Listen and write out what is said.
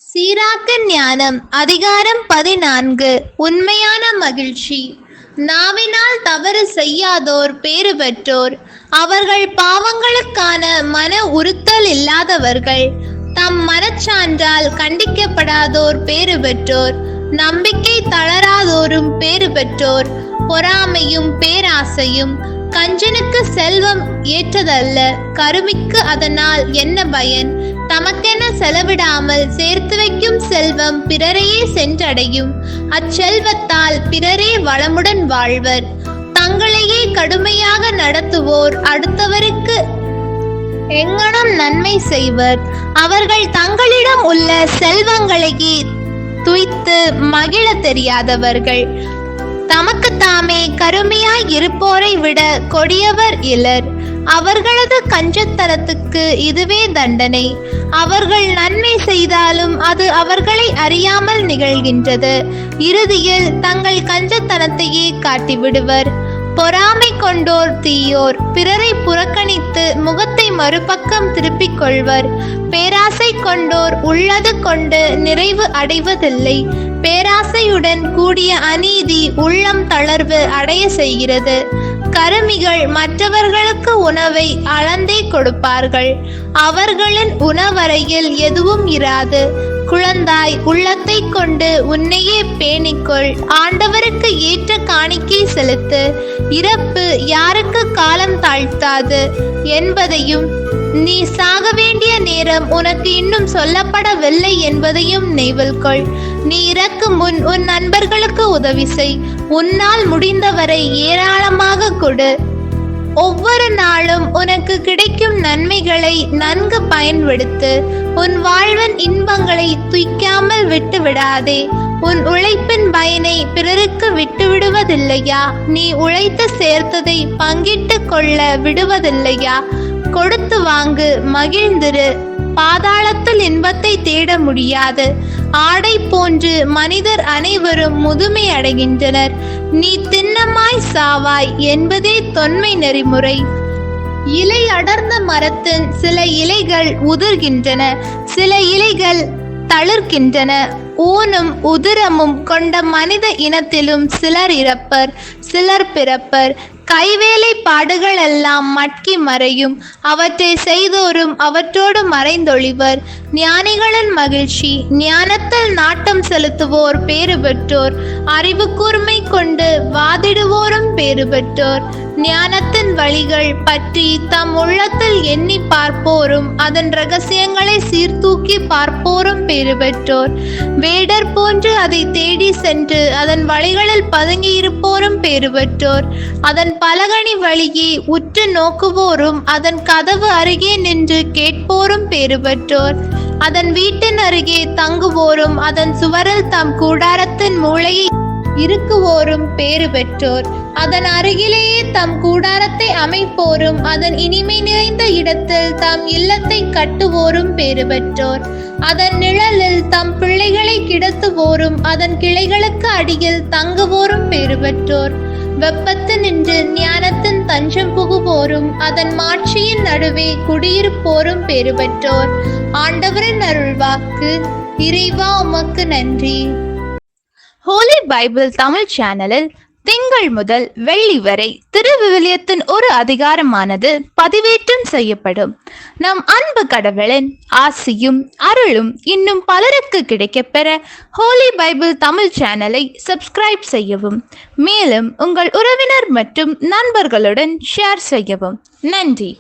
சீராக்க ஞானம் அதிகாரம் 14. உண்மையான மகிழ்ச்சி. நாவினால் தவறு செய்யாதோர் பேறு பெற்றோர். அவர்கள் பாவங்களுக்கான மன உறுத்தல் இல்லாதவர்கள். தம் மனச்சான்றால் கண்டிக்கப்படாதோர் பேறு பெற்றோர். நம்பிக்கை தளராதோரும் பேறு பெற்றோர். பொறாமையும் பேராசையும். கஞ்சனுக்கு செல்வம் ஏற்றதல்ல, கருமிக்கு அதனால் என்ன பயன்? தமக்கென செலவிடாமல் சேர்த்து வைக்கும் செல்வம் பிறரையே சென்றடையும். அச்செல்வத்தால் பிறரே வளமுடன் வாழ்வர். தங்களையே கடுமையாக நடத்துவோர் அடுத்தவருக்கு எங்கனம் நன்மை செய்வர். அவர்கள் தங்களிடம் உள்ள செல்வங்களையே துய்த்து மகிழ தெரியாதவர்கள். தமக்கு தாமே கருமையாய் இருப்போரை விட கொடியவர் இலர். அவர்களது கஞ்சத்தனத்துக்கு இதுவே தண்டனை. அவர்கள் நன்மை செய்தாலும் அது அவர்களை அறியாமல் நிகழ்கின்றது. இறுதியில் தங்கள் கஞ்சத்தனத்தையே காட்டிவிடுவர். பொறாமை கொண்டோர் தீயோர். பிறரை புறக்கணித்து முகத்தை மறுபக்கம் திருப்பிக் கொள்வர். பேராசை கொண்டோர் உள்ளது கொண்டு நிறைவு அடைவதில்லை. பேராசையுடன் கூடிய அநீதி உள்ளம் தளர்வு அடைய செய்கிறது. கருமிகள் மற்றவர்களுக்கு உணவை அளந்தே கொடுப்பார்கள். அவர்களின் உணவறையில் எதுவும் இராது. குழந்தாய், உள்ளத்தை கொண்டு உன்னையே பேணிக்கொள். ஆண்டவருக்கு ஏற்ற காணிக்கை செலுத்து. இறப்பு யாருக்கு காலம் தாழ்த்தாது என்பதையும், நீ சாக வேண்டிய நேரம் உனக்கு இன்னும் சொல்லப்படவில்லை என்பதையும் நினைவில் கொள். நீ இறக்கும் முன் உன் நண்பர்களுக்கு உதவி செய். உன்னால் முடிந்தவரை ஏராளமாக கொடு. ஒவ்வொரு நாளும் உனக்கு கிடைக்கும் நன்மைகளை நன்கு பயன்படுத்து. உன் வாழ்வின் இன்பங்களை துய்க்காமல் விட்டு விடாதே. உன் உழைப்பின் பயனை பிறருக்கு விட்டு விடுவதில்லையா? நீ உழைத்து சேர்த்ததை பங்கிட்டு கொள்ள விடுவதில்லையா? கொடுத்து வாங்கு, மகிழ்ந்திரு. பாதாளத்தில் இன்பத்தை தேட முடியாது. ஆடை போன்று மனிதர் அனைவரும் முதுமை அடைகின்றனர். நீ திண்ணமாய் சாவாய் என்பதே தொன்மை நெறிமுறை. இலை அடர்ந்த மரத்தின் சில இலைகள் உதிர்கின்றன, சில இலைகள் தளிர்கின்றன. ஊனும் உதிரமும் கொண்ட மனித இனத்திலும் சிலர் இறப்பர், சிலர் பிறப்பர். கைவேலை பாடுகள் எல்லாம் மட்கி மறையும். அவற்றை செய்தோரும் அவற்றோடு மறைந்தொழிவர். ஞானிகளின் மகிழ்ச்சி. ஞானத்தில் நாட்டம் செலுத்துவோர் பேறு பெற்றோர். அறிவு கூர்மை கொண்டு வாதிடுவோரும் பேறு பெற்றோர். ஞானத்தின் வழிகள் பற்றி தம் உள்ளத்தில் எண்ணி பார்ப்போரும் அதன் இரகசியங்களை சீர்தூக்கி பார்ப்போரும் பேறு பெற்றோர். வேடர் போன்று அதை தேடி சென்று அதன் வழிகளில் பதுங்கி இருப்போரும் பேறு பெற்றோர். அதன் பலகணி வழியே உற்று நோக்குவோரும் அதன் கதவு அருகே நின்று கேட்போரும் பேறு பெற்றோர். அதன் வீட்டின் அருகே தங்குவோரும் அதன் சுவரில் தம் கூடாரத்தின் மூளையை இருக்குவோரும் பேறு பெற்றோர். அதன் அருகிலேயே தம் கூடாரத்தை அமைப்போரும் அதன் இனிமை நிறைந்த இடத்தில் தம் இல்லத்தை கட்டுவோரும் பேறு பெற்றோர். அதன் நிழலில் தம் பிள்ளைகளை கிடத்துவோரும் அதன் கிளைகளுக்கு அடியில் தங்குவோரும் பேறு பெற்றோர். வெப்பத்து நின்று ஞானத்தின் தஞ்சம் புகுவோரும் அதன் மாட்சியின் நடுவே குடியிருப்போரும் பேறு பெற்றோர். ஆண்டவரின் அருள்வாக்கு. இறைவா, உமக்கு நன்றி. ஹோலி பைபிள் தமிழ் சேனலில் திங்கள் முதல் வெள்ளி வரை திருவிவிலியத்தின் ஒரு அதிகாரமானது பதிவேற்றம் செய்யப்படும். நம் அன்பு கடவுளின் ஆசியும் அருளும் இன்னும் பலருக்கு கிடைக்கப்பெற ஹோலி பைபிள் தமிழ் சேனலை சப்ஸ்கிரைப் செய்யவும். மேலும் உங்கள் உறவினர் மற்றும் நண்பர்களுடன் ஷேர் செய்யவும். நன்றி.